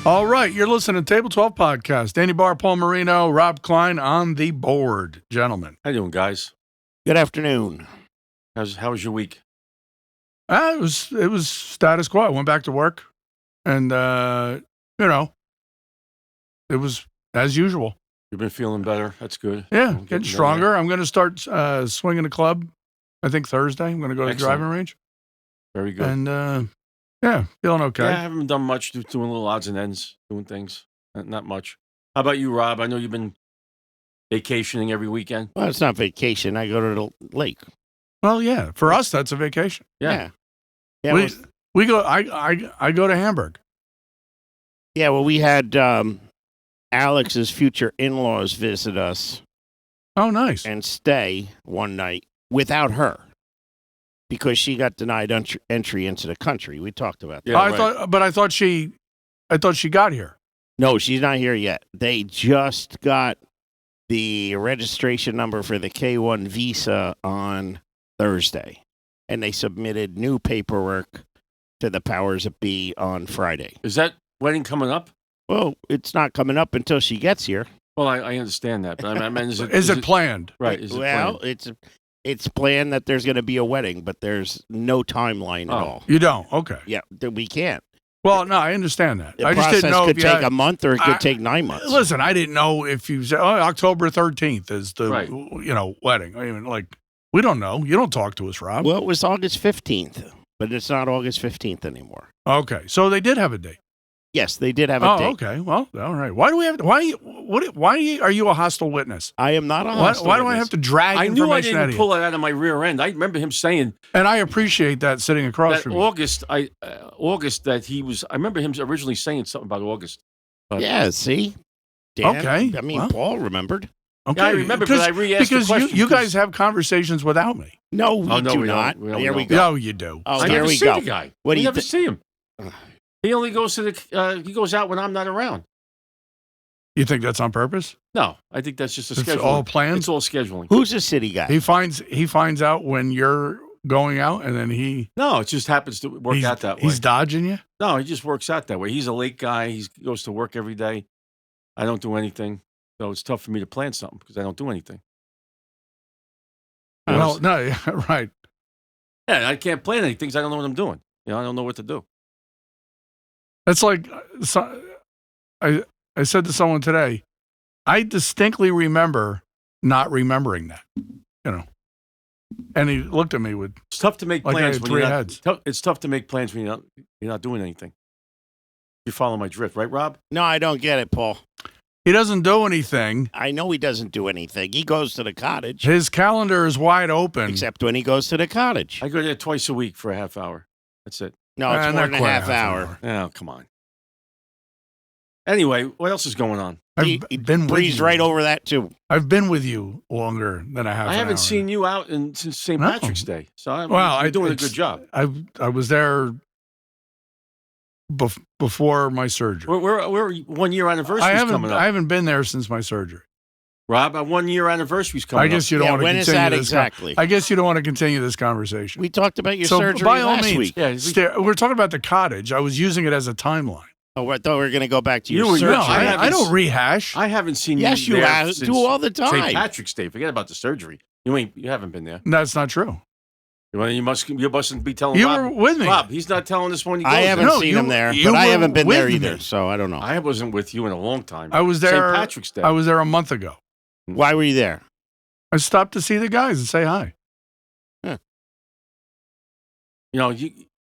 All right, you're listening to Table 12 Podcast. Danny Barr, Paul Marino, Rob Klein on the board. Gentlemen. How you doing, guys? Good afternoon. How was your week? It was status quo. I went back to work, and, it was as usual. You've been feeling better. That's good. Yeah, getting stronger. I'm going to start swinging the club, I think Thursday. I'm going to go to the driving range. Very good. And, feeling okay. Yeah, I haven't done much, doing little odds and ends, doing things. Not much. How about you, Rob? I know you've been vacationing every weekend. Well, it's not vacation. I go to the lake. Well, yeah, for us, that's a vacation. Yeah. We go. I go to Hamburg. Yeah, well, we had Alex's future in-laws visit us Oh, nice. and stay one night without her because she got denied entry into the country. We talked about that. Yeah, I thought she got here. No, she's not here yet. They just got the registration number for the K-1 visa on Thursday, and they submitted new paperwork to the powers that be on Friday. Is that wedding coming up? Well, it's not coming up until she gets here. Well, I understand that, but I mean, is it planned? Right. Is it planned? It's planned that there's going to be a wedding, but there's no timeline at all. You don't? Okay. Yeah, we can't. Well, no, I understand that. The I just didn't know process could if take a month or it could take 9 months. Listen, I didn't know if you said, October 13th is the Right. Wedding. I mean, we don't know. You don't talk to us, Rob. Well, it was August 15th, but it's not August 15th anymore. Okay, so they did have a date. Yes, they did have a date. Oh, okay. Well, all right. Why do we have? Why are you a hostile witness? I am not a hostile Why do I witness. have to drag I knew I information out didn't of pull it out of my rear end. I remember him saying And I appreciate that sitting across that from you. August that he was. I remember him originally saying something about August. But Yeah, see? Dan, Okay, I mean, well. Paul remembered. Okay, Yeah, I remember, but I re-asked the because question you because- guys have conversations without me. No, we Oh, no, do we don't. not. We don't, Here we we don't. go. No, you do. Oh, I here never we see go. the guy. What do I you never thi- see him. He only goes to he goes out when I'm not around. You think that's on purpose? No, I think that's just a It's scheduling. all planned? It's all scheduling. Who's a city guy? He finds out when you're going out, and then No, it just happens to work he's, out that way. He's dodging you. No, he just works out that way. He's a late guy. He goes to work every day. I don't do anything. So it's tough for me to plan something because I don't do anything. Well, no, yeah, right. Yeah, I can't plan anything because I don't know what I'm doing. I don't know what to do. That's like I said to someone today. I distinctly remember not remembering that. And he looked at me with. It's tough to make Like I plans had when three you're not. heads. It's tough to make plans when you're not doing anything. You follow my drift, right, Rob? No, I don't get it, Paul. He doesn't do anything. I know he doesn't do anything. He goes to the cottage, His calendar is wide open. except when he goes to the cottage. I go there twice a week for a half hour. That's it. No, it's more not than a quite half hour. Oh, come on. Anyway, what else is going on? He been with breezed you. right over that, too. I've been with you longer than a half. I an haven't hour. seen you out since St. No. Patrick's Day, so I'm doing a good job. I was there before my surgery. We're 1 year anniversary coming up. I haven't been there since my surgery. Rob, our 1 year anniversary's coming I guess up. you don't want to when is continue that this. exactly? I guess you don't want to continue this conversation. We talked about your So, surgery by all last means, week. Yeah, We're talking about the cottage. I was using it as a timeline. Oh, I thought we were going to go back to You your were- surgery. No, I haven't I don't s- rehash. I haven't seen Yes, you you there have. since Do all the time. St. Patrick's Day. Forget about the surgery. You haven't been there. That's not true. Well, you mustn't be telling You Rob. were with me. Rob, he's not telling us when he goes I haven't there. No, seen you- him there, you but I were haven't been with there me. either, so I don't know. I wasn't with you in a long time. I was there. St. Patrick's Day. I was there a month ago. Why were you there? I stopped to see the guys and say hi.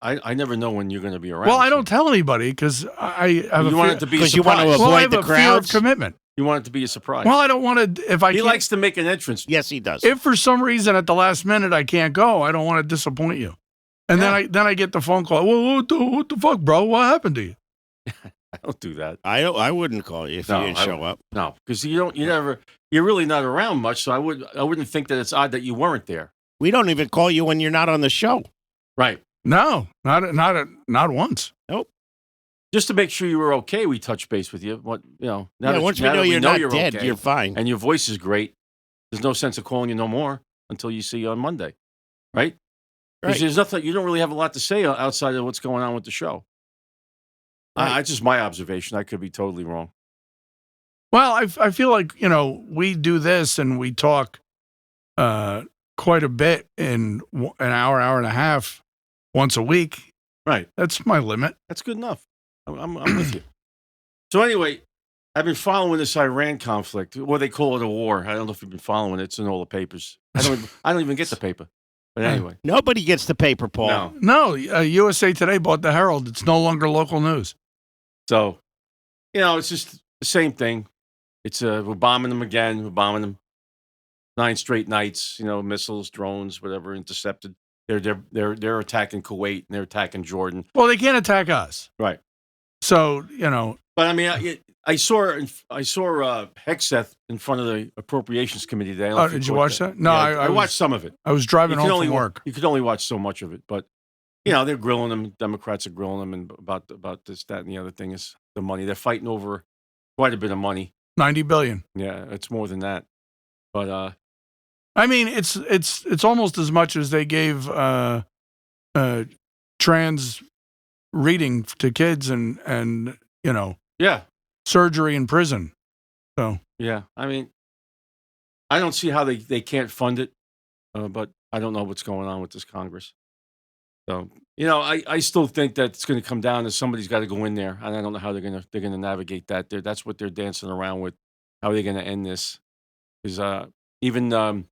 I never know when you're going to be around. Well, I so don't tell anybody because I have You a want fear. it to be a 'Cause you want to surprise. avoid Well, I have the a fear of crowds? commitment. You want it to be a surprise. Well, I don't want to. If I he can't, likes to make an entrance. Yes, he does. if for some reason at the last minute I can't go, I don't want to disappoint you. And then I get the phone call. Well, what the fuck, bro? What happened to you? I don't do that. I wouldn't call you if No, you didn't show up. No, because you're really not around much. So I wouldn't think that it's odd that you weren't there. We don't even call you when you're not on the show. Right. No, not once. Just to make sure you were okay, we touch base with you. Now Once we now know that you're not you're dead, okay, you're fine. and your voice is great. There's no sense of calling you no more until you see you on Monday, right? Because Right. there's nothing. You don't really have a lot to say outside of what's going on with the show. Right. It's just my observation. I could be totally wrong. Well, I feel like, we do this and we talk quite a bit in an hour and a half once a week. Right. That's my limit. That's good enough. I'm with you. So anyway, I've been following this Iran conflict. Well, they call it a war. I don't know if you've been following it. It's in all the papers. I don't even get the paper. But anyway. Nobody gets the paper, Paul. No. No, USA Today bought the Herald. It's no longer local news. So, it's just the same thing. It's we're bombing them again. We're bombing them 9 straight nights. Missiles, drones, whatever, intercepted. They're attacking Kuwait and they're attacking Jordan. Well, they can't attack us. Right. So, But I mean, I saw Hexeth in front of the Appropriations Committee today. Oh, did you watch that? No, Yeah, I was- watched some of it. I was driving home only from work. You could only watch so much of it, but they're grilling them. Democrats are grilling them, and about this, that, and the other thing is the money. They're fighting over quite a bit of money. $90 billion. Yeah, it's more than that. But I mean, it's almost as much as they gave trans reading to kids and yeah, surgery in prison. So yeah. I mean, I don't see how they can't fund it, but I don't know what's going on with this Congress. So I still think that it's going to come down to somebody's got to go in there, and I don't know how they're going to navigate that. That's what they're dancing around with. How are they going to end this? Because even well,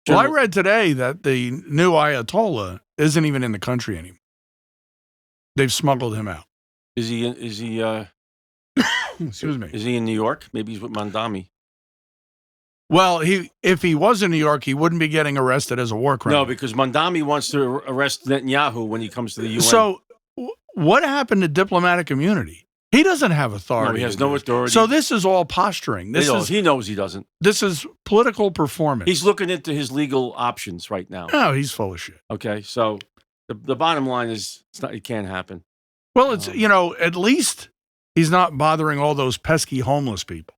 I read today that the new Ayatollah isn't even in the country anymore. They've smuggled him out. Is he Excuse me. Is he in New York? Maybe he's with Mandami. Well, if he was in New York, he wouldn't be getting arrested as a war criminal. No, because Mandami wants to arrest Netanyahu when he comes to the UN. So, what happened to diplomatic immunity? He doesn't have authority. No, he has no authority. So this is all posturing. He knows he doesn't. This is political performance. He's looking into his legal options right now. No, he's full of shit. Okay, so the bottom line is it can't happen. Well, it's at least he's not bothering all those pesky homeless people.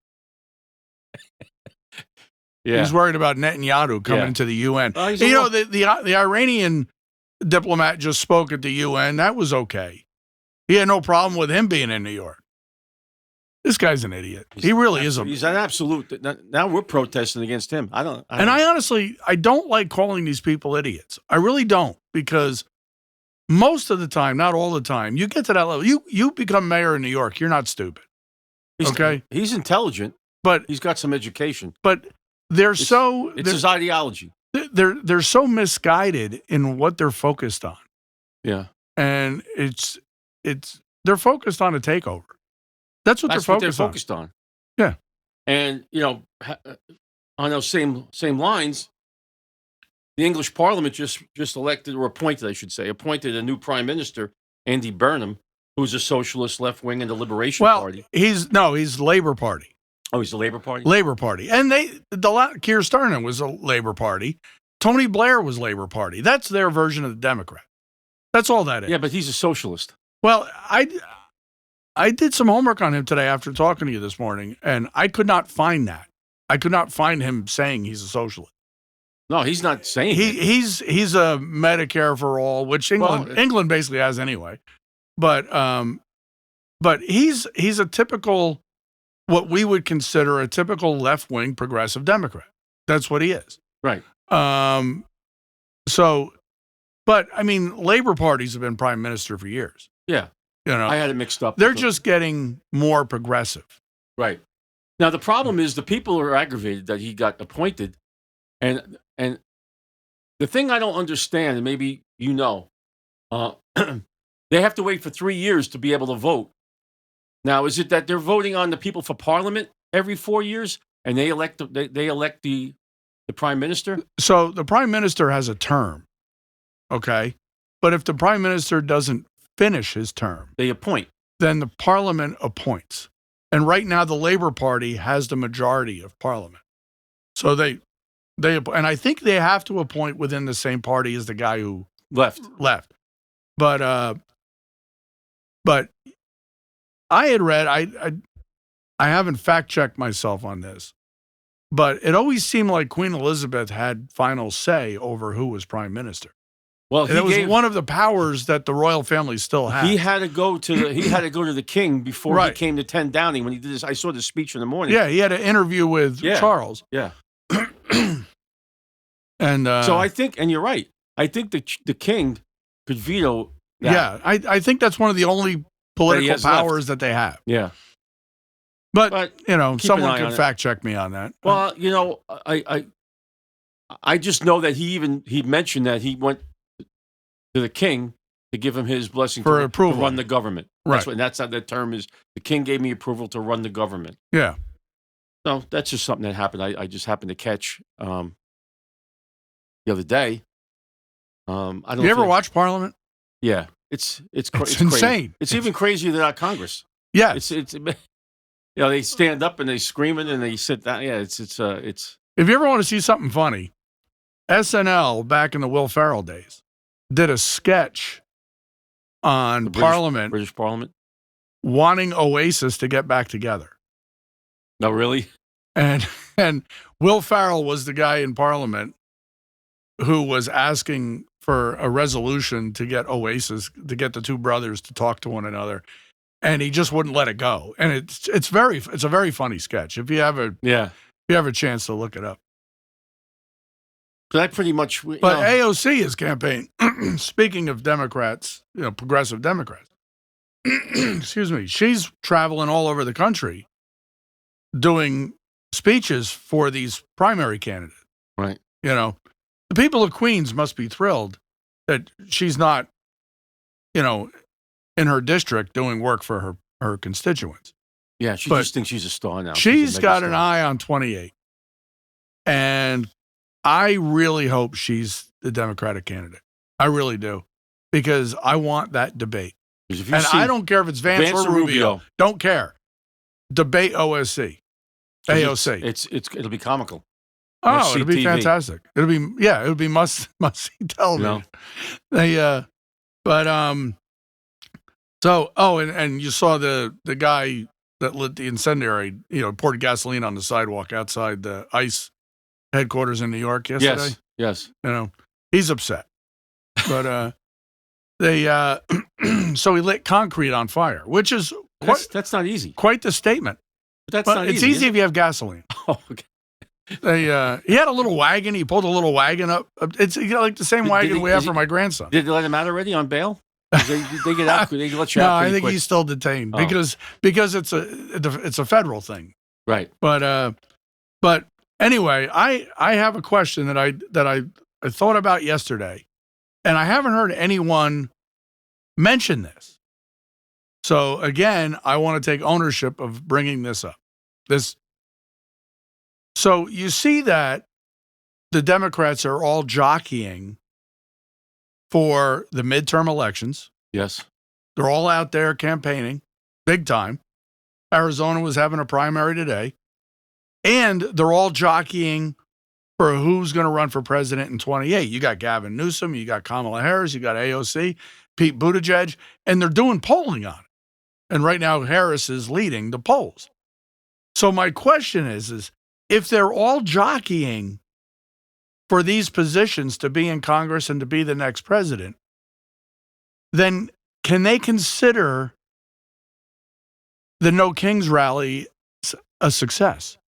Yeah, He's worried about Netanyahu coming into the UN. The Iranian diplomat just spoke at the UN. That was okay. He had no problem with him being in New York. This guy's an idiot. He really is. He's an absolute. Now we're protesting against him. I honestly, I don't like calling these people idiots. I really don't, because most of the time, not all the time, you get to that level. You become mayor in New York. You're not stupid. Okay, he's intelligent, but he's got some education. But it's his ideology. They're so misguided in what they're focused on. Yeah, and they're focused on a takeover. That's what they're focused on. Yeah, and on those same lines, the English Parliament just elected, or appointed, I should say, appointed a new Prime Minister, Andy Burnham, who's a socialist, left wing, and the Liberation Party. He's Labour Party. Oh, he's the Labour Party? Labour Party. And Keir Starmer was a Labour Party. Tony Blair was Labour Party. That's their version of the Democrat. That's all that is. Yeah, but he's a socialist. Well, I did some homework on him today after talking to you this morning, and I could not find that. I could not find him saying he's a socialist. No, he's not saying he's a Medicare for all, which England basically has anyway. But he's a typical, what we would consider a typical left-wing progressive Democrat. That's what he is. Right. But I mean, Labour parties have been prime minister for years. Yeah. I had it mixed up. They're just getting more progressive. Right. Now, the problem is the people are aggravated that he got appointed. And the thing I don't understand, and maybe they have to wait for 3 years to be able to vote. Now, is it that they're voting on the people for parliament every 4 years, and they elect the prime minister? So the prime minister has a term, okay? But if the prime minister doesn't finish his term, they appoint. Then the parliament appoints. And right now, the Labour Party has the majority of parliament. So they and I think they have to appoint within the same party as the guy who left. But I had read, I haven't fact-checked myself on this, but it always seemed like Queen Elizabeth had final say over who was prime minister. Well, And it was one of the powers that the royal family still had. He had to go to the king before he Right. came to 10 Downing when he did this. I saw the speech in the morning. Yeah, he had an interview with Charles. Yeah. And so I think, and you're right, I think the king could veto that. Yeah, I think that's one of the only political powers that they have. Yeah. But you know, someone can could fact check me on that. Well, you know, I just know that he mentioned that he went to the king to give him his blessing for approval to run the government. Right. That's how the term is. The king gave me approval to run the government. Yeah. So that's just something that happened. I just happened to catch the other day. I don't. You ever watch Parliament? Yeah, it's insane. Crazy. It's even crazier than our Congress. Yeah, it's you know, they stand up and they screaming and they sit down. Yeah, it's. If you ever want to see something funny, SNL back in the Will Ferrell days did a sketch on British Parliament, wanting Oasis to get back together. No, really? And Will Ferrell was the guy in Parliament who was asking for a resolution to get Oasis, to get the two brothers to talk to one another. And he just wouldn't let it go. And it's a very funny sketch. If you have a chance to look it up. So that pretty much. But AOC is campaign. Speaking of Democrats, you know, progressive Democrats. Excuse me. She's traveling all over the country, doing speeches for these primary candidates. Right. You know, the people of Queens must be thrilled that she's not, you know, in her district doing work for her constituents. Yeah, she just thinks she's a star now. She's got an eye on 28. And I really hope she's the Democratic candidate. I really do. Because I want that debate. And I don't care if it's Vance or Rubio. Don't care. Debate AOC. It'll be comical. Oh, it'll be fantastic. It'll be must see television. No. And you saw the guy that lit the incendiary, you know, poured gasoline on the sidewalk outside the ICE headquarters in New York yesterday. Yes. You know, he's upset. But so he lit concrete on fire, which is that's not easy. Quite the statement. But that's not easy. It's easy if you have gasoline. Oh, okay. He had a little wagon. He pulled a little wagon up. It's like the same wagon we have for my grandson. Did they let him out already on bail? They get out. They let you out. No, I think quick. he's still detained because it's a federal thing. Right. But anyway, I have a question that I thought about yesterday, and I haven't heard anyone mention this. So again, I want to take ownership of bringing this up. So you see that the Democrats are all jockeying for the midterm elections. Yes. They're all out there campaigning big time. Arizona was having a primary today. And they're all jockeying for who's going to run for president in 28. You got Gavin Newsom, you got Kamala Harris, you got AOC, Pete Buttigieg, and they're doing polling on it. And right now, Harris is leading the polls. So my question is if they're all jockeying for these positions to be in Congress and to be the next president, then can they consider the No Kings rally a success?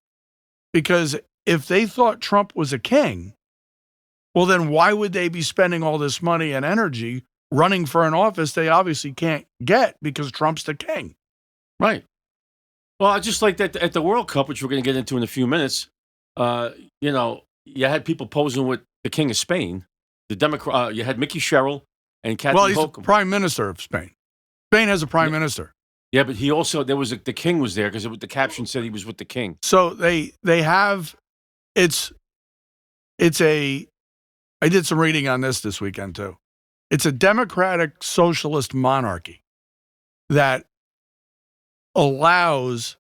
Because if they thought Trump was a king, well, then why would they be spending all this money and energy running for an office they obviously can't get because Trump's the king? Right. Well, I just like that at the World Cup, which we're going to get into in a few minutes, you know, you had people posing with the King of Spain, the Democrat. You had Mickey Sherrill and Kathy Well, he's Hochul. the prime minister of Spain. Spain has a prime minister. Yeah, but he also, the king was there because the caption said he was with the king. So they have, I did some reading on this weekend too. It's a democratic socialist monarchy that allows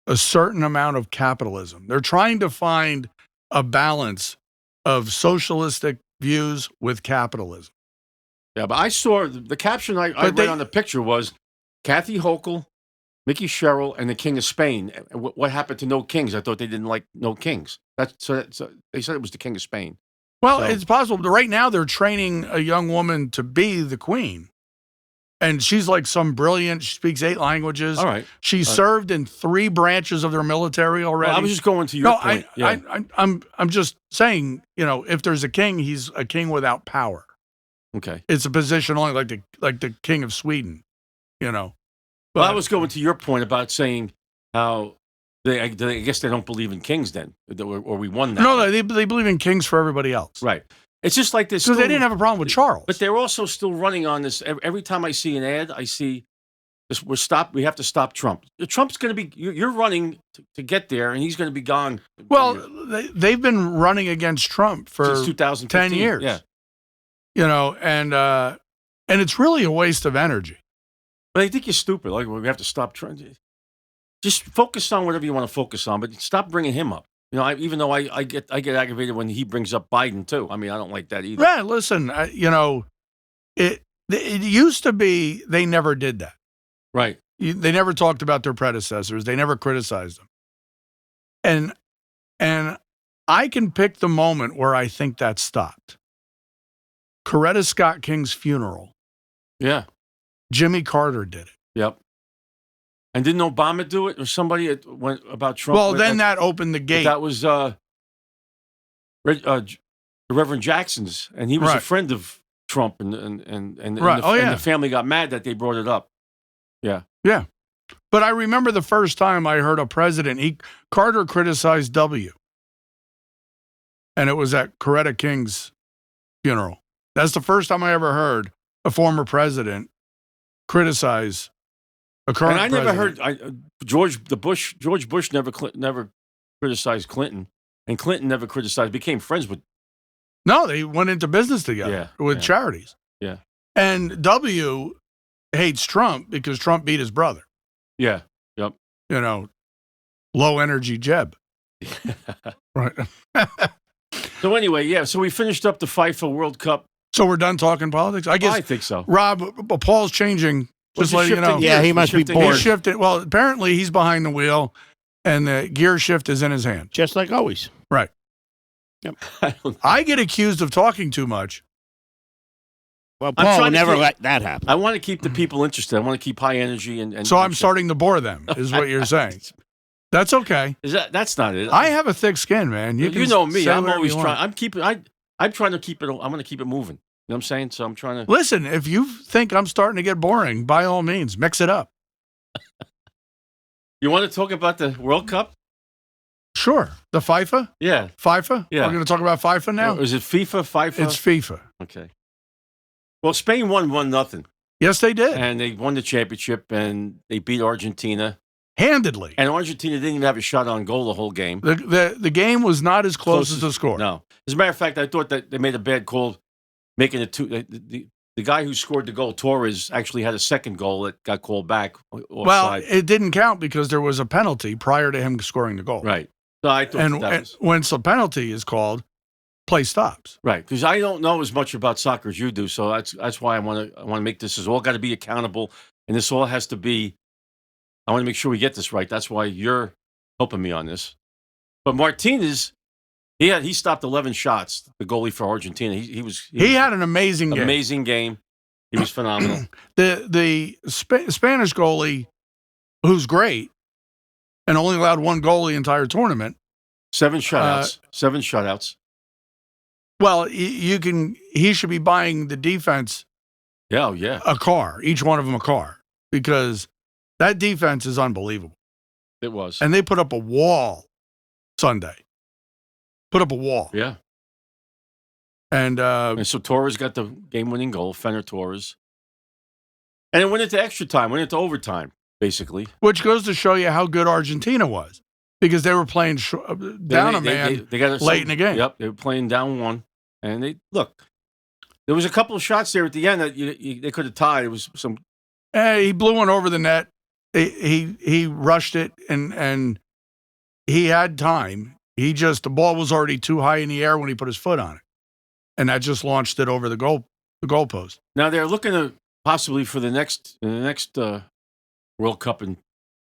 a certain amount of capitalism. They're trying to find a balance of socialistic views with capitalism. Yeah, but I saw the caption I read on the picture was Kathy Hochul, Mickey Sherrill, and the King of Spain. What happened to no kings? I thought they didn't like no kings. So they said it was the King of Spain. Well, So- it's possible. But right now, they're training a young woman to be the queen. And she's like some brilliant. She speaks 8 languages. All right. She served in 3 branches of their military already. Well, I was just going to your point. I'm just saying, if there's a king, he's a king without power. Okay. It's a position only like the king of Sweden, Well, I was going to your point about saying how I guess they don't believe in kings then, or we won that. No, they believe in kings for everybody else. Right. It's just like this. Because they didn't have a problem with Charles. But they're also still running on this. Every time I see an ad, I see this. We have to stop Trump. Trump's going to be. You're running to get there, and he's going to be gone. Well, they've been running against Trump for Since 2015. 10 years. Yeah. And it's really a waste of energy. But I think you're stupid. Like, we have to stop Trump. Just focus on whatever you want to focus on, but stop bringing him up. Even though I get aggravated when he brings up Biden too. I mean, I don't like that either. Yeah, listen, it used to be they never did that. Right. They never talked about their predecessors. They never criticized them. And I can pick the moment where I think that stopped. Coretta Scott King's funeral. Yeah. Jimmy Carter did it. Yep. And didn't Obama do it, or somebody went about Trump? Well, then that opened the gate. That was Reverend Jackson's, and he was a friend of Trump, and the family got mad that they brought it up. Yeah. Yeah. But I remember the first time I heard a president, Carter criticized W. And it was at Coretta King's funeral. That's the first time I ever heard a former president criticize a current president. And I never heard George Bush never criticized Clinton, and Clinton never criticized. Became friends with. No, they went into business together with charities. Yeah. And W hates Trump because Trump beat his brother. Yeah. Yep. Low energy Jeb. Right. So anyway, so we finished up the FIFA World Cup. So we're done talking politics? I guess. I think so. Rob, Paul's changing. Just letting you know. Yeah, he must be bored. He's shifting. Well, apparently he's behind the wheel, and the gear shift is in his hand. Just like always. Right. Yep. I get accused of talking too much. Well, Paul would never let that happen. I want to keep the people interested. I want to keep high energy and so I'm starting to bore them, is what you're saying. That's okay. That's not it. I have a thick skin, man. You know me. I'm always trying. I'm trying to keep it. I'm going to keep it moving. You know what I'm saying? So I'm trying to listen. If you think I'm starting to get boring, by all means, mix it up. You want to talk about the World Cup? Sure. The FIFA? Yeah. FIFA? Yeah. We're going to talk about FIFA now? Is it FIFA? It's FIFA. Okay. Well, Spain won 1-0. Yes, they did. And they won the championship, and they beat Argentina. Handedly. And Argentina didn't even have a shot on goal the whole game. The game was not as close as the score. No. As a matter of fact, I thought that they made a bad call making it two. The guy who scored the goal, Torres, actually had a second goal that got called back offside. Well, it didn't count because there was a penalty prior to him scoring the goal. Right. So I thought and once a penalty is called, play stops. Right. Because I don't know as much about soccer as you do, so that's why I want to make this. It's all got to be accountable, and this all has to be. I want to make sure we get this right. That's why you're helping me on this. But Martinez, he stopped 11 shots. The goalie for Argentina. He had an amazing game. Amazing game. He was phenomenal. The Spanish goalie, who's great, and only allowed one goal the entire tournament. 7 shutouts. Well, he should be buying the defense. Yeah. A car, each one of them a car, because that defense is unbelievable. It was. And they put up a wall Sunday. Put up a wall. Yeah. And so Torres got the game-winning goal, Fenner Torres. And it went into extra time, went into overtime, basically. Which goes to show you how good Argentina was, because they were playing down a man late in the game. Yep, they were playing down one. And there was a couple of shots there at the end that they could have tied. It was some. He blew one over the net. He rushed it, and he had time. The ball was already too high in the air when he put his foot on it, and that just launched it over the goalpost. Now they're looking at possibly for the next World Cup in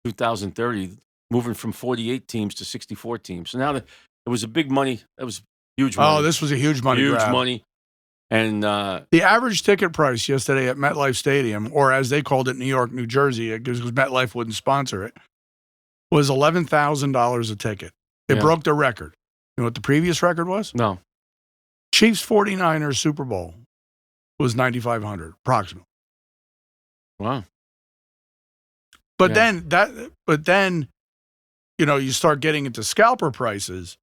2030, moving from 48 teams to 64 teams. So now it was a big money. That was Huge money. Oh, this was a huge money huge grab. money. And The average ticket price yesterday at MetLife Stadium, or as they called it, New York, New Jersey, because MetLife wouldn't sponsor it, was $11,000 a ticket. It broke the record. You know what the previous record was? no. Chiefs 49ers Super Bowl was $9,500 approximately. Wow. But Yeah. then, you know, you start getting into scalper prices.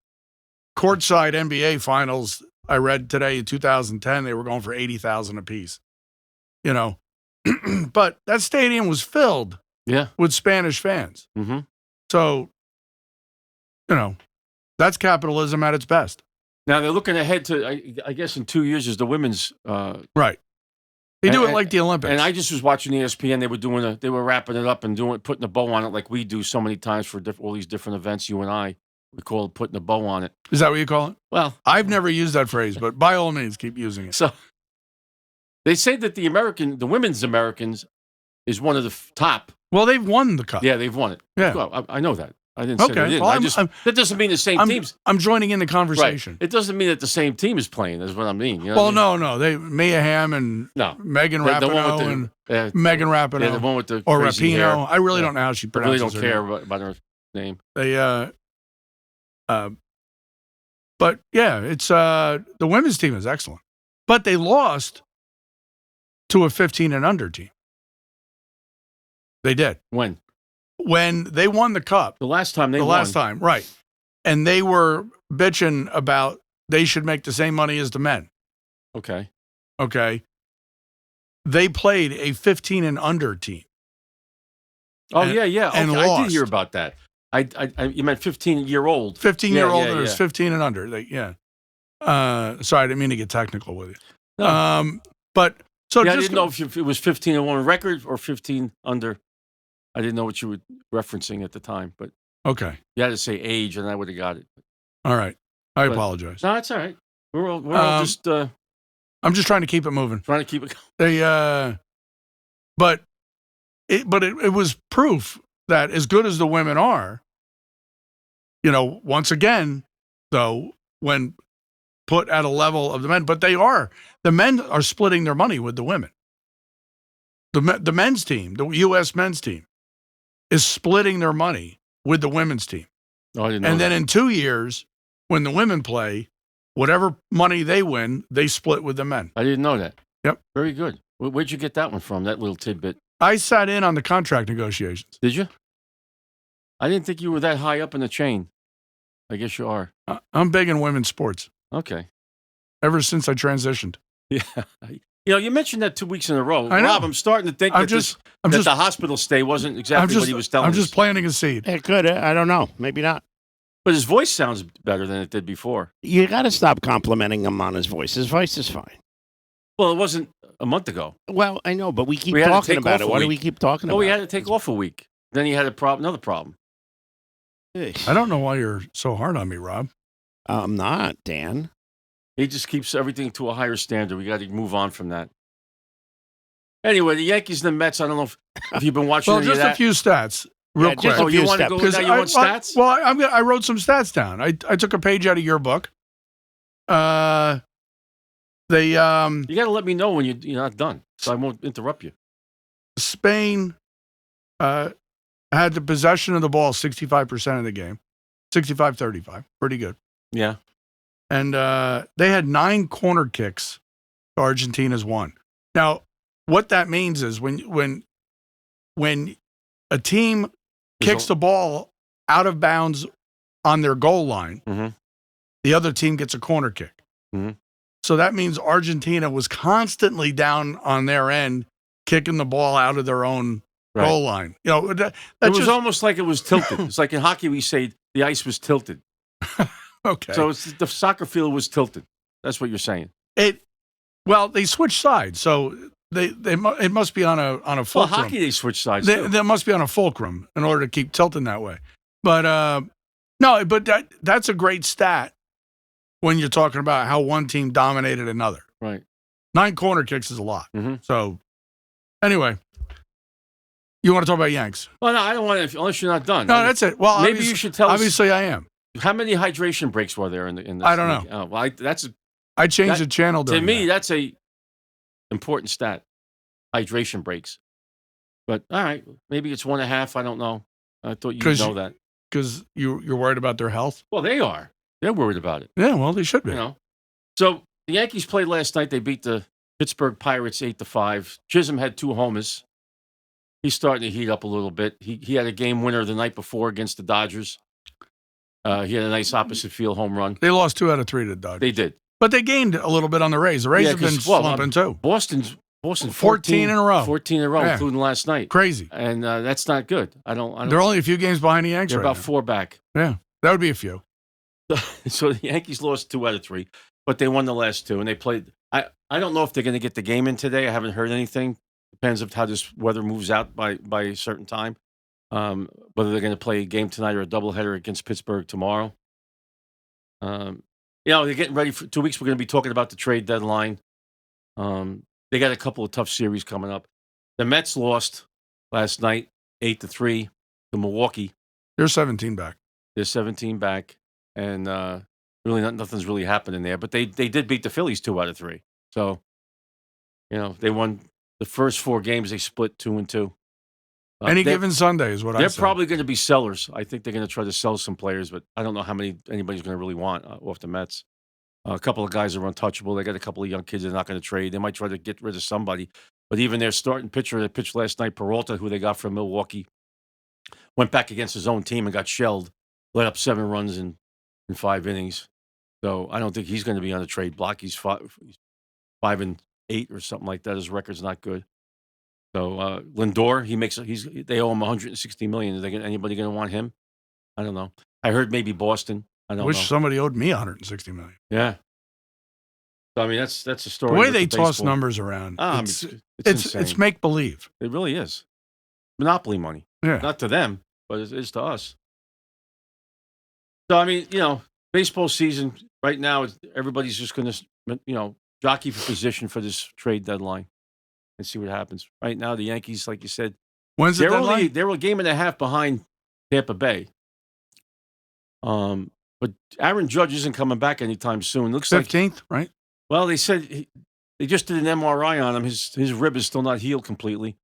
Courtside NBA finals, I read today in 2010, they were going for $80,000 a piece. You know, but that stadium was filled Yeah. with Spanish fans. Mm-hmm. So, you know, that's capitalism at its best. Now they're looking ahead to, I guess, in 2 years is the women's. Right. They do it like the Olympics. And I just was watching ESPN. They were wrapping it up and putting a bow on it like we do so many times for all these different events. You and I, we call it putting a bow on it. Is that what you call it? Well, I've never used that phrase, but by all means, keep using it. So they say that the women's Americans is one of the top. Well, they've won the cup. Yeah, they've won it. Yeah. Well, I know that. I didn't say they didn't. Well, that doesn't mean the same teams. I'm joining in the conversation. Right. It doesn't mean that the same team is playing. Is what I mean. You know well, what I mean? no. They Mia Hamm and Megan Rapinoe and Megan Rapinoe. Yeah, the one with the or crazy Rapinoe. hair. I really don't know how she I really pronounces don't her care name. about her name. They but yeah, it's the women's team is excellent. But they lost to a 15 and under team. They did. When they won the cup. The last time they won. Last time, right. And they were bitching about they should make the same money as the men. Okay. They played a 15 and under team. Oh, yeah. And okay. lost. I did hear about that. You meant 15-year-old. 15-year-old and it was 15 and under. Sorry, I didn't mean to get technical with you. No. But so I didn't know if it was 15 and 1 record or 15 under. I didn't know what you were referencing at the time, but okay. You had to say age, and I would have got it. All right, I apologize. No, it's all right. We're all just. I'm just trying to keep it moving. Trying to keep it going. But it was proof that as good as the women are, you know, once again, though, when put at a level of the men, but the men are splitting their money with the women. The men's team, the U.S. men's team, is splitting their money with the women's team. Oh, I didn't know. And then in 2 years, when the women play, whatever money they win, they split with the men. I didn't know that. Yep. Very good. Where'd you get that one from, that little tidbit? I sat in on the contract negotiations. Did you? I didn't think you were that high up in the chain. I guess you are. I'm big in women's sports. Okay. Ever since I transitioned. Yeah. You know, you mentioned that 2 weeks in a row. I know. Rob, I'm starting to think that the hospital stay wasn't exactly what he was telling us. I'm just planting a seed. It could. I don't know. Maybe not. But his voice sounds better than it did before. You got to stop complimenting him on his voice. His voice is fine. Well, it wasn't a month ago. Well, I know, but we keep talking about it. Why do we keep talking about it? Oh, we had to take off a week. Then he had another problem. I don't know why you're so hard on me, Rob. I'm not, Dan. He just keeps everything to a higher standard. We got to move on from that. Anyway, the Yankees and the Mets, I don't know if you've been watching well, any just of that. a few stats, real quick. just a few you want to go with that? You want stats? I wrote some stats down. I took a page out of your book. You got to let me know when you're not done, so I won't interrupt you. Spain had the possession of the ball 65% of the game, 65-35, pretty good. Yeah. And they had 9 corner kicks. Argentina's 1. Now, what that means is when a team kicks the ball out of bounds on their goal line, mm-hmm. the other team gets a corner kick. Mm-hmm. So that means Argentina was constantly down on their end, kicking the ball out of their own goal line. You know, it was almost like it was tilted. It's like in hockey we say the ice was tilted. Okay. So the soccer field was tilted. That's what you're saying. Well, they switched sides, so it must be on a fulcrum. Well, hockey they switch sides. They must be on a fulcrum in order to keep tilting that way. But no, but that's a great stat when you're talking about how one team dominated another. Right. 9 corner kicks is a lot. Mm-hmm. So anyway, you want to talk about Yanks? Well, no, I don't want to unless you're not done. No, that's it. Well, maybe you should tell us. Obviously, I am. How many hydration breaks were there in the? I don't know. Oh, well, I changed the channel to during me. that. That's a important stat. Hydration breaks. But all right, maybe it's 1.5. I don't know. I thought you'd know that because you're worried about their health. Well, they are. They're worried about it. Yeah, well, they should be. You know. So the Yankees played last night. They beat the Pittsburgh Pirates 8-5. Chisholm had 2 homers. He's starting to heat up a little bit. He had a game winner the night before against the Dodgers. He had a nice opposite field home run. They lost 2 out of 3 to the Dodgers. They did. But they gained a little bit on the Rays. The Rays have been slumping too. Boston 14 in a row. 14 in a row, Yeah. including last night. Crazy. And that's not good. I don't. They're only a few games behind the Yankees. They're right about now. 4 back. Yeah, that would be a few. So the Yankees lost 2 out of 3, but they won the last 2, and they played. I don't know if they're going to get the game in today. I haven't heard anything. Depends on how this weather moves out by a certain time. Whether they're going to play a game tonight or a doubleheader against Pittsburgh tomorrow. They're getting ready for 2 weeks. We're going to be talking about the trade deadline. They got a couple of tough series coming up. The Mets lost last night 8-3 to Milwaukee. They're 17 back. They're 17 back, and really nothing's really happening there. But they did beat the Phillies 2 out of 3. So, they won the first 4 games. They split 2-2. Any given Sunday is what I said. They're probably going to be sellers. I think they're going to try to sell some players, but I don't know how many anybody's going to really want off the Mets. A couple of guys are untouchable. They got a couple of young kids they're not going to trade. They might try to get rid of somebody. But even their starting pitcher that pitched last night, Peralta, who they got from Milwaukee, went back against his own team and got shelled, let up 7 runs in 5 innings. So I don't think he's going to be on the trade block. He's 5-8 or something like that. His record's not good. So Lindor, they owe him $160 million. Is anybody going to want him? I don't know. I heard maybe Boston. I don't know. Wish somebody owed me $160 million. Yeah. So I mean, that's a story. The way they toss numbers around, it's make believe. It really is monopoly money. Yeah. Not to them, but it is to us. So I mean, baseball season right now, everybody's just going to jockey for position for this trade deadline and see what happens. Right now, the Yankees, like you said, when's the deadline? They're a game and a half behind Tampa Bay. But Aaron Judge isn't coming back anytime soon. Looks 15th, right? Well, they said they just did an MRI on him. His rib is still not healed completely.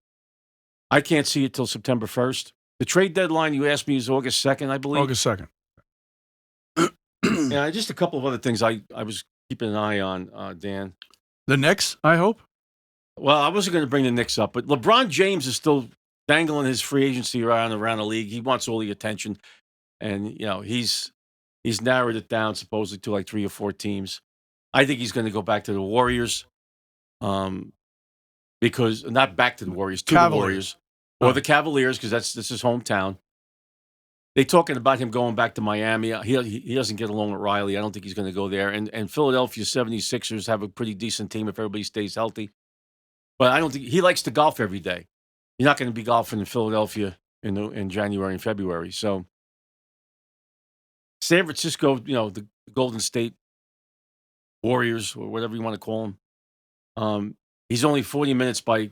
I can't see it till September 1st. The trade deadline, you asked me, is August 2nd, I believe. August 2nd. Yeah, just a couple of other things I was keeping an eye on, Dan. The Knicks, I hope. Well, I wasn't going to bring the Knicks up, but LeBron James is still dangling his free agency around the league. He wants all the attention. And, he's narrowed it down supposedly to like 3 or 4 teams. I think he's going to go back to the Warriors, because not back to the Warriors, to the Warriors or the Cavaliers, because this is his hometown. They're talking about him going back to Miami. He doesn't get along with Riley. I don't think he's going to go there. And Philadelphia 76ers have a pretty decent team if everybody stays healthy. But I don't think he likes to golf every day. You're not going to be golfing in Philadelphia in January and February. So San Francisco, the Golden State Warriors or whatever you want to call them. He's only 40 minutes by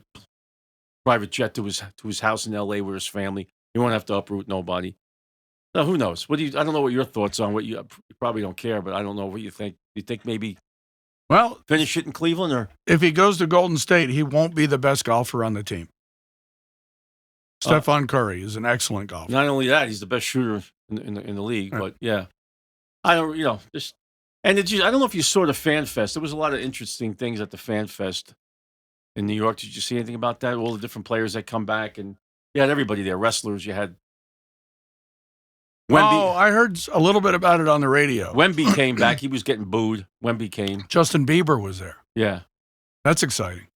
private jet to his house in L.A. with his family. He won't have to uproot nobody. Now, who knows? I don't know what your thoughts on. You probably don't care, but I don't know what you think. You think maybe finish it in Cleveland, or if he goes to Golden State, he won't be the best golfer on the team. Stephon Curry is an excellent golfer. Not only that, he's the best shooter in the league. Right. But yeah, I don't. I don't know if you saw the Fan Fest. There was a lot of interesting things at the Fan Fest in New York. Did you see anything about that? All the different players that come back, and you had everybody there. Wrestlers, you had. Wemby, I heard a little bit about it on the radio. Wemby came back. He was getting booed. Wemby came. Justin Bieber was there. Yeah. That's exciting.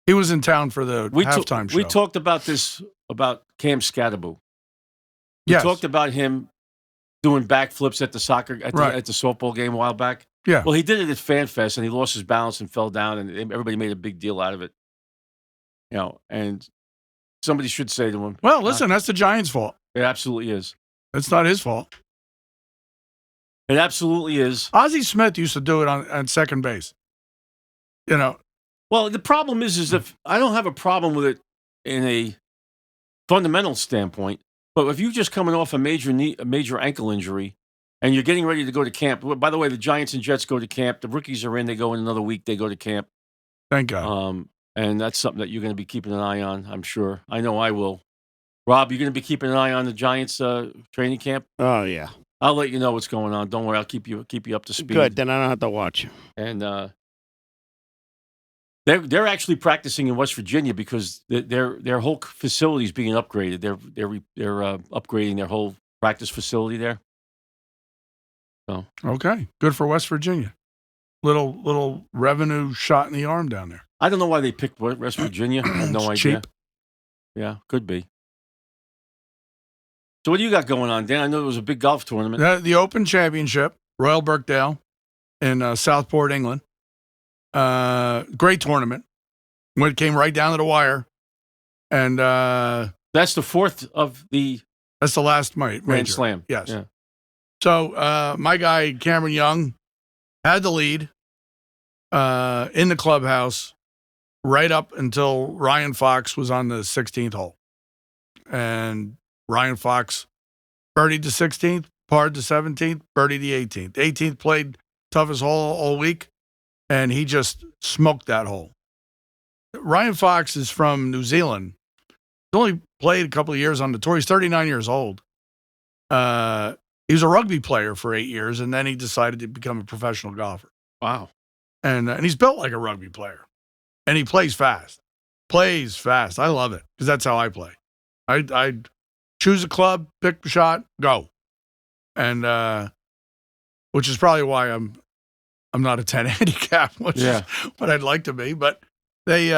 He was in town for the halftime show. We talked about this, about Cam Scatterbo. We Yes. talked about him doing backflips at the softball game a while back. Yeah. Well, he did it at Fan Fest, and he lost his balance and fell down, and everybody made a big deal out of it. And somebody should say to him, well, listen, that's the Giants' fault. It absolutely is. It's not his fault. It absolutely is. Ozzie Smith used to do it on second base. Well, the problem is if I don't have a problem with it in a fundamental standpoint. But if you're just coming off a major ankle injury, and you're getting ready to go to camp. By the way, the Giants and Jets go to camp. The rookies are in. They go in another week. They go to camp. Thank God. And that's something that you're going to be keeping an eye on, I'm sure. I know I will. Rob, you're going to be keeping an eye on the Giants training camp? Oh, yeah. I'll let you know what's going on. Don't worry. I'll keep you up to speed. Good. Then I don't have to watch. And they're actually practicing in West Virginia because their whole facility is being upgraded. They're upgrading their whole practice facility there. So okay, good for West Virginia. Little revenue shot in the arm down there. I don't know why they picked West Virginia. I have no idea. Cheap. Yeah, could be. So what do you got going on, Dan? I know there was a big golf tournament. The Open Championship, Royal Birkdale in Southport, England. Great tournament. Came right down to the wire. And that's the fourth of the... That's the last major. Grand Slam. Yes. Yeah. So my guy, Cameron Young, had the lead in the clubhouse right up until Ryan Fox was on the 16th hole. And Ryan Fox birdied the 16th, parred the 17th, birdied the 18th. 18th played toughest hole all week, and he just smoked that hole. Ryan Fox is from New Zealand. He's only played a couple of years on the tour. He's 39 years old. He was a rugby player for 8 years, and then he decided to become a professional golfer. Wow. And he's built like a rugby player. And he plays fast. I love it because that's how I play. I choose a club, pick a shot, go. And which is probably why I'm not a 10 handicap, which is what I'd like to be. But he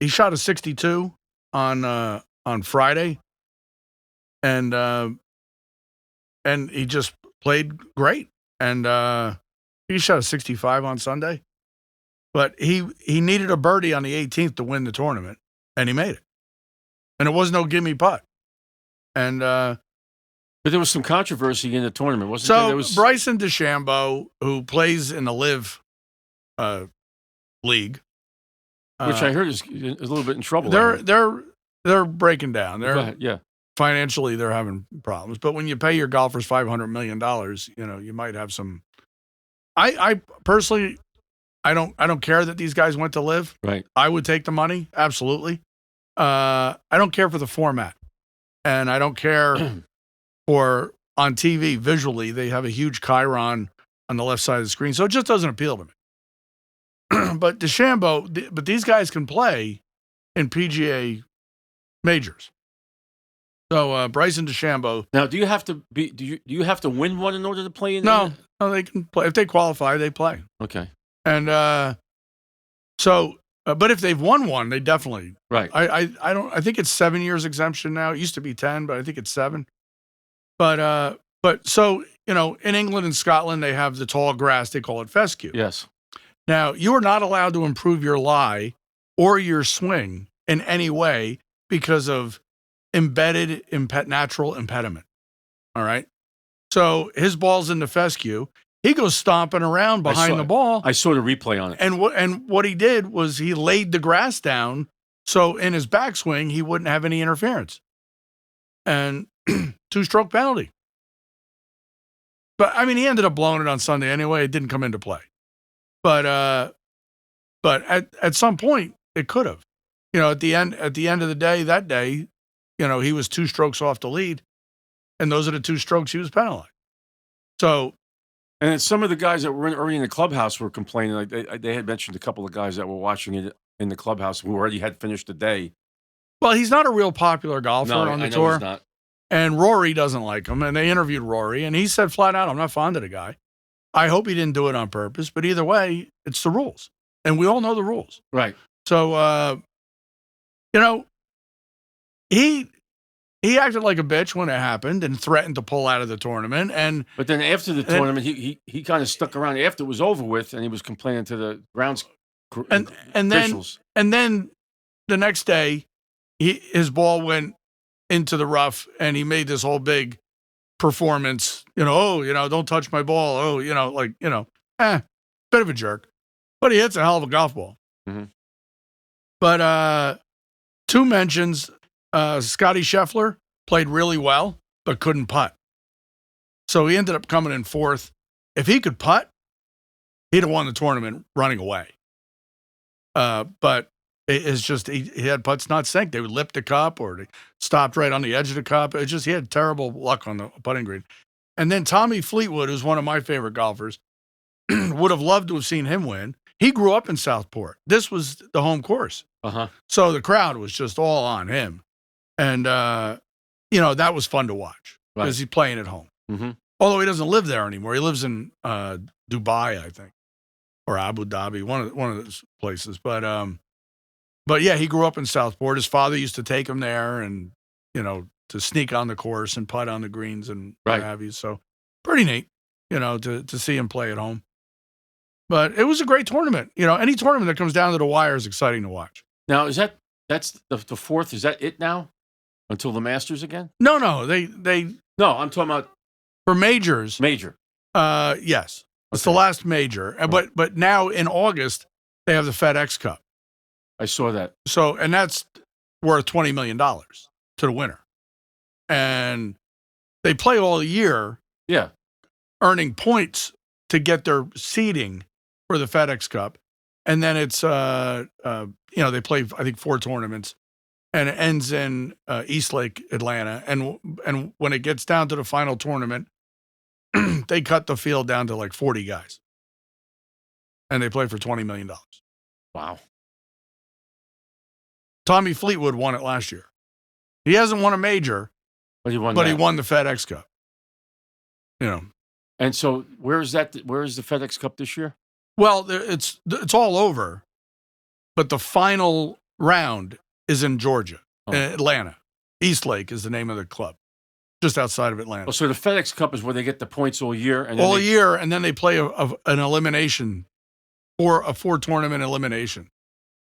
shot a 62 on Friday. And he just played great. And he shot a 65 on Sunday. But he needed a birdie on the 18th to win the tournament, and he made it. And it was no gimme putt. And but there was some controversy in the tournament, wasn't there? So There was... Bryson DeChambeau, who plays in the Live League, which I heard is a little bit in trouble. They're breaking down. Go ahead, yeah. Financially, they're having problems. But when you pay your golfers $500 million, you might have some. I personally, I don't care that these guys went to Live. Right. I would take the money, absolutely. I don't care for the format, and I don't care for on TV visually. They have a huge chyron on the left side of the screen, so it just doesn't appeal to me. But DeChambeau, but these guys can play in PGA majors. So Bryson DeChambeau. Now, do you have to win one in order to play in? No, they can play if they qualify. They play. Okay. And but if they've won one, they definitely right. I think it's 7 years exemption now. It used to be 10, but I think it's 7. But so in England and Scotland they have the tall grass. They call it fescue. Yes. Now you are not allowed to improve your lie or your swing in any way because of embedded natural impediment. All right. So his ball's in the fescue. He goes stomping around behind the ball. I saw the replay on it. And what he did was he laid the grass down so in his backswing he wouldn't have any interference. And 2-stroke penalty. But I mean, he ended up blowing it on Sunday anyway. It didn't come into play. But at some point it could have. At the end of the day, that day, he was 2 strokes off the lead, and those are the 2 strokes he was penalized. So, and some of the guys that were already in the clubhouse were complaining. Like they had mentioned a couple of guys that were watching it in the clubhouse who already had finished the day. Well, he's not a real popular golfer on the tour. He's not. And Rory doesn't like him, and they interviewed Rory, and he said flat out, "I'm not fond of the guy. I hope he didn't do it on purpose, but either way, it's the rules, and we all know the rules." Right. So, he acted like a bitch when it happened and threatened to pull out of the tournament. But then after the tournament, he kind of stuck around after it was over with, and he was complaining to the grounds officials. And then the next day, his ball went into the rough, and he made this whole big performance. Don't touch my ball. Bit of a jerk, but he hits a hell of a golf ball. Mm-hmm. But 2 mentions. Scotty Scheffler played really well, but couldn't putt. So he ended up coming in fourth. If he could putt, he'd have won the tournament running away. But it's just he had putts not sink. They would lip the cup or they stopped right on the edge of the cup. It just he had terrible luck on the putting green. And then Tommy Fleetwood, who's one of my favorite golfers, would have loved to have seen him win. He grew up in Southport. This was the home course. So the crowd was just all on him. And, that was fun to watch because he's playing at home. Mm-hmm. Although he doesn't live there anymore. He lives in Dubai, I think, or Abu Dhabi, one of those places. But yeah, he grew up in Southport. His father used to take him there and, to sneak on the course and putt on the greens and what have you. So pretty neat, to see him play at home. But it was a great tournament. Any tournament that comes down to the wire is exciting to watch. Now, that's the fourth? Is that it now? Until the Masters again? No, No, I'm talking about for majors. Major. Yes, it's the last major. But now in August they have the FedEx Cup. I saw that. So and that's worth $20 million to the winner, and they play all year. Yeah, earning points to get their seeding for the FedEx Cup, and then it's they play I think 4 tournaments. And it ends in Eastlake, Atlanta. And when it gets down to the final tournament, they cut the field down to like 40 guys. And they play for $20 million. Wow. Tommy Fleetwood won it last year. He hasn't won a major, but he won the FedEx Cup. And so where is the FedEx Cup this year? Well, it's all over. But the final round is in Georgia, in Atlanta. Eastlake is the name of the club, just outside of Atlanta. Oh, so the FedEx Cup is where they get the points all year? And then they play an elimination or a 4-tournament elimination.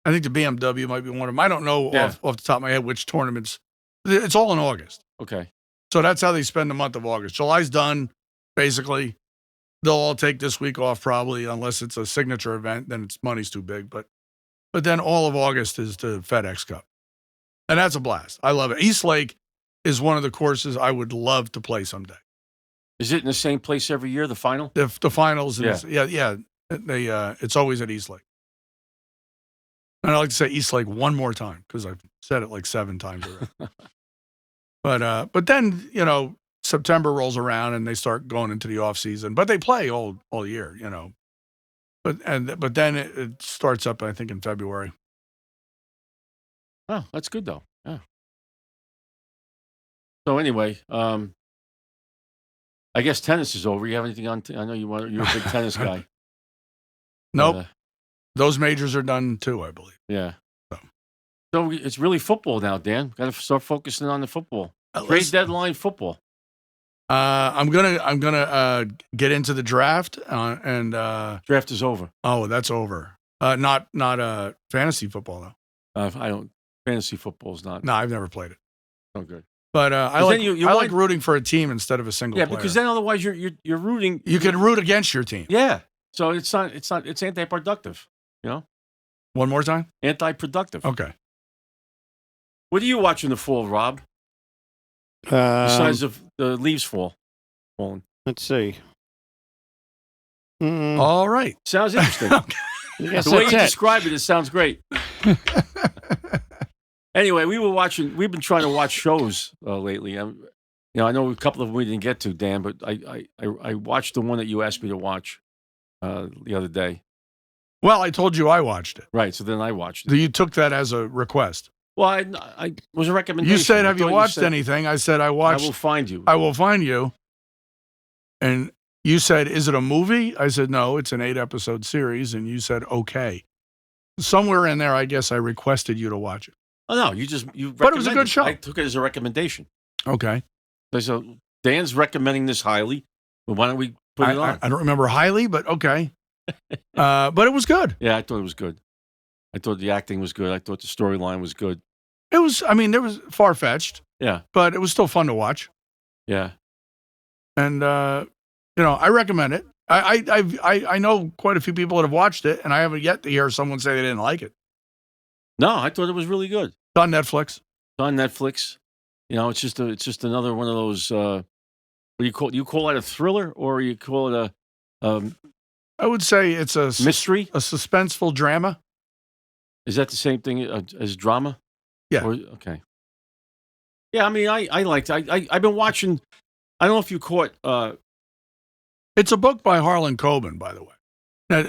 I think the BMW might be one of them. I don't know off the top of my head which tournaments. It's all in August. Okay. So that's how they spend the month of August. July's done, basically. They'll all take this week off probably, unless it's a signature event, then money's too big. But then all of August is the FedEx Cup. And that's a blast. I love it. Eastlake is one of the courses I would love to play someday. Is it in the same place every year, the final? The finals, it's always at Eastlake. And I like to say Eastlake one more time because I've said it like 7 times already. But then, September rolls around and they start going into the off season. But they play all year, But then it starts up, I think, in February. Oh, that's good though. Yeah. So anyway, I guess tennis is over. You have anything on? I know you're a big tennis guy. Nope. Those majors are done too, I believe. Yeah. So it's really football now, Dan. Got to start focusing on the football. Trade deadline football. I'm gonna get into the draft and draft is over. Oh, that's over. Not fantasy football though. I don't. Fantasy football is not. No, I've never played it. Oh, good. But I like rooting for a team instead of a single player. Yeah, because then otherwise you're rooting. You can root against your team. Yeah. So it's anti-productive. One more time. Anti-productive. Okay. What are you watching the fall, Rob? Besides of the leaves falling. Let's see. All right. Sounds interesting. Yes, the way you describe it sounds great. Anyway, we've been trying to watch shows lately. I know a couple of them we didn't get to, Dan, but I watched the one that you asked me to watch the other day. Well, I told you I watched it. Right, so then I watched it. You took that as a request. Well, I was a recommendation. You said, have you watched anything? I said, I watched. I will find you. I will find you. And you said, is it a movie? I said, no, it's an 8-episode series. And you said, okay. Somewhere in there, I guess I requested you to watch it. Oh, no, but it was a good show. I took it as a recommendation. Okay. So Dan's recommending this highly. Well, why don't we put it on? I don't remember highly, but okay. But it was good. Yeah, I thought it was good. I thought the acting was good. I thought the storyline was good. It was, there was far-fetched. Yeah. But it was still fun to watch. Yeah. And, I recommend it. I know quite a few people that have watched it, and I haven't yet to hear someone say they didn't like it. No, I thought it was really good. It's on Netflix. on Netflix. You know, it's just another one of those. What do you call it a thriller, or you call it a I would say it's a mystery? a suspenseful drama. Is that the same thing as drama? Yeah. Okay. Yeah, I mean, I liked. I've been watching. I don't know if you caught. It's a book by Harlan Coben, by the way. Now,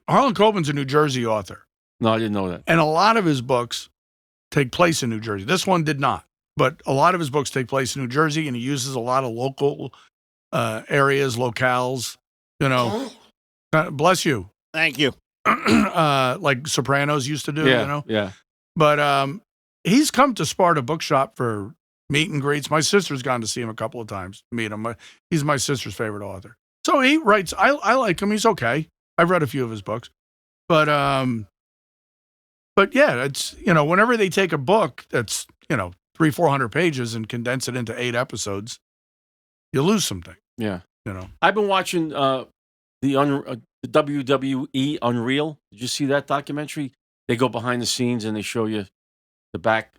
Harlan Coben's a New Jersey author. No, I didn't know that. And a lot of his books take place in New Jersey. This one did not. But a lot of his books take place in New Jersey, and he uses a lot of local areas, locales, you know. Bless you. Thank you. Like Sopranos used to do, Yeah, you know. yeah. But he's come to Sparta Bookshop for meet and greets. My sister's gone to see him a couple of times, meet him. He's my sister's favorite author. So he writes, I like him. He's okay. I've read a few of his books. But yeah, it's, you know, whenever they take a book that's, you know, 300-400 pages and condense it into 8 episodes, you lose something. Yeah. You know. I've been watching the WWE Unreal. Did you see that documentary? They go behind the scenes and they show you the back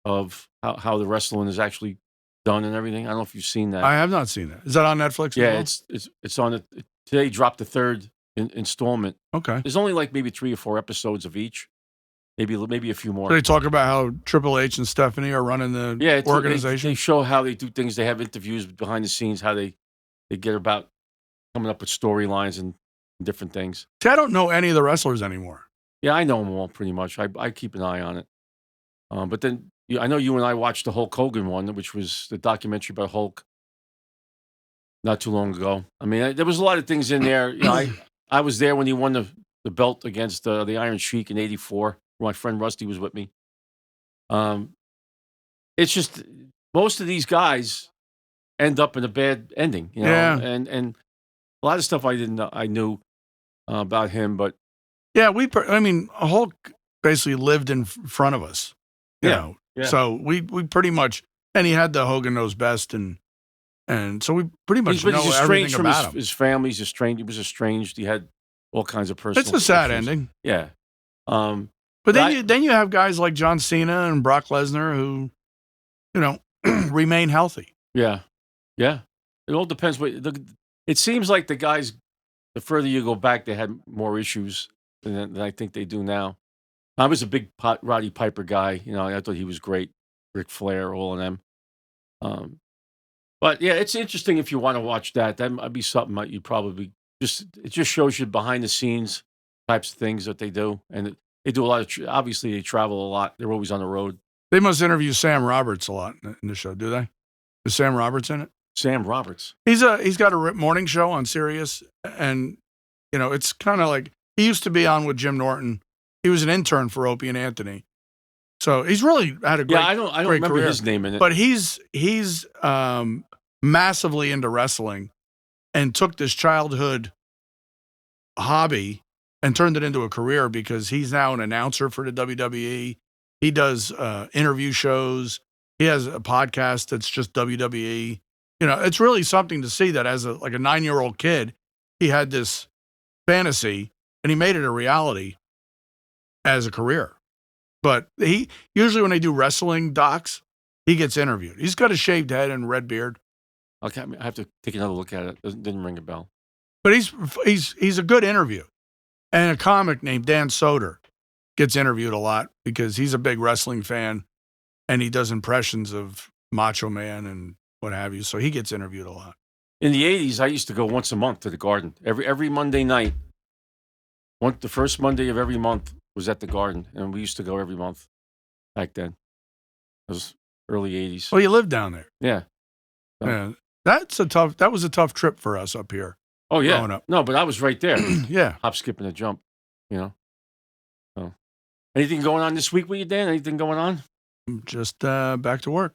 of how the wrestling is actually done and everything. I don't know if you've seen that. I have not seen that. Is that on Netflix? Yeah, it's on it. Today dropped the 3rd installment. Okay. There's only like maybe 3 or 4 episodes of each. Maybe a few more. So they talk about how Triple H and Stephanie are running the organization. They show how they do things. They have interviews behind the scenes, how they get about coming up with storylines and different things. See, I don't know any of the wrestlers anymore. Yeah, I know them all pretty much. I keep an eye on it. But then I know you and I watched the Hulk Hogan one, which was the documentary about Hulk not too long ago. I mean, there was a lot of things in there. You know, I was there when he won the belt against the Iron Sheik in '84. My friend Rusty was with me. It's just most of these guys end up in a bad ending, you know. Yeah. And a lot of stuff I knew about him, but yeah, I mean, Hulk basically lived in front of us, you know. Yeah. So we pretty much, and he had the Hogan Knows Best, and so we pretty much know everything about him. His family. He was estranged. He had all kinds of personal. It's a sad issues. ending. Yeah. But then you have guys like John Cena and Brock Lesnar who, you know, remain healthy. Yeah. Yeah. It all depends. It seems like the guys, the further you go back, they had more issues than I think they do now. I was a big Roddy Piper guy. You know, I thought he was great. Ric Flair, all of them. But yeah, it's interesting if you want to watch that. That might be something that you probably it just shows you behind the scenes types of things that they do. And they do a lot of, obviously they travel a lot. They're always on the road. They must interview Sam Roberts a lot in the show, do they? Is Sam Roberts in it? Sam Roberts. He's got a morning show on Sirius, and you know, it's kind of like he used to be on with Jim Norton. He was an intern for Opie and Anthony, so he's really had a great. Yeah, I don't remember career. His name in it, but he's massively into wrestling, and took this childhood hobby and turned it into a career because he's now an announcer for the WWE. He does interview shows. He has a podcast that's just WWE. You know, it's really something to see that as a 9-year-old kid, he had this fantasy and he made it a reality as a career. But he usually, when they do wrestling docs, he gets interviewed. He's got a shaved head and red beard. Okay, I have to take another look at it. Didn't ring a bell. But he's a good interview. And a comic named Dan Soder gets interviewed a lot because he's a big wrestling fan and he does impressions of Macho Man and what have you. So he gets interviewed a lot. In the 80s, I used to go once a month to the Garden. Every Monday night. The first Monday of every month was at the Garden, and we used to go every month back then. It was early 80s. Well, you lived down there. Yeah. Yeah. That was a tough trip for us up here. Oh, yeah. Growing up. No, but I was right there. Yeah. Hop, skip, and a jump, you know. So, anything going on this week with you, Dan? Anything going on? Just back to work.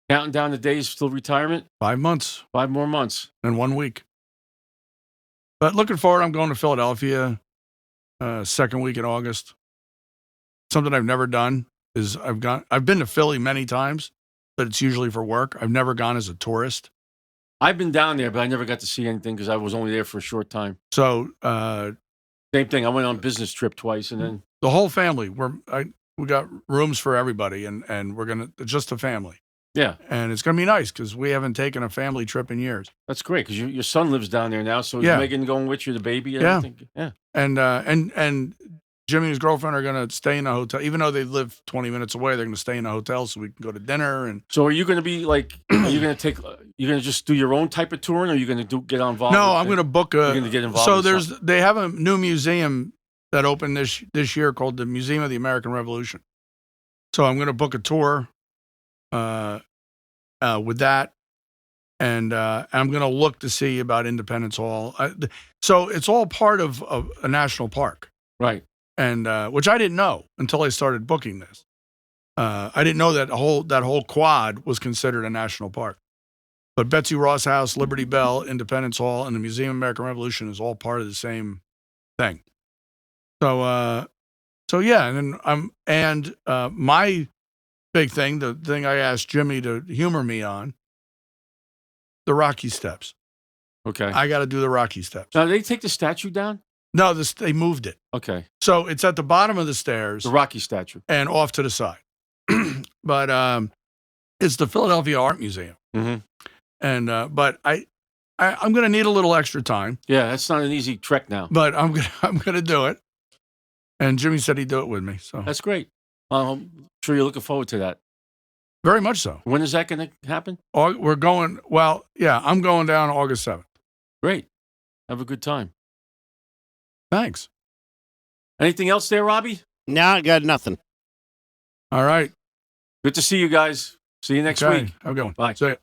Counting down the days till retirement? 5 months. 5 more months. And 1 week. But looking forward, I'm going to Philadelphia second week in August. Something I've never done is I've been to Philly many times, but it's usually for work. I've never gone as a tourist. I've been down there, but I never got to see anything because I was only there for a short time. So same thing. I went on a business trip twice, and then the whole family rooms for everybody, and we're gonna just a family. Yeah, And it's gonna be nice because we haven't taken a family trip in years. that's great because your son lives down there now. So is Yeah. Megan going with you, the baby, and Yeah. everything? Yeah. And Jimmy and his girlfriend are gonna stay in a hotel, even though they live 20 minutes away. They're gonna stay in a hotel so we can go to dinner. And So are you going to be like? Are you going to take? You're going to just do your own type of touring, or are you going to get involved? no, I'm gonna book a. You're going to get involved. So in something? they have a new museum that opened this year called the Museum of the American Revolution. So I'm gonna book a tour with that, and I'm gonna look to see about Independence Hall. So it's all part of a national park. Right. And which I didn't know until I started booking this. I didn't know that whole quad was considered a national park. But Betsy Ross House, Liberty Bell, Independence Hall, and the Museum of American Revolution is all part of the same thing. So yeah, and then my big thing, the thing I asked Jimmy to humor me on, the Rocky Steps. Okay. I got to do the Rocky Steps. Now, did they take the statue down? No, they moved it. Okay. So it's at the bottom of the stairs. The Rocky statue. And off to the side. But it's the Philadelphia Art Museum. Mm-hmm. And but I'm going to need a little extra time. Yeah, that's not an easy trek now. But I'm gonna do it. And Jimmy said he'd do it with me. So That's great. I'm sure you're looking forward to that. very much so. When is that going to happen? We're going. Well, yeah, I'm going down August 7th. Great. Have a good time. Thanks. Anything else there, Robbie? No, I got nothing. All right. Good to see you guys. See you next Okay. week. Have a good one. Bye. See ya.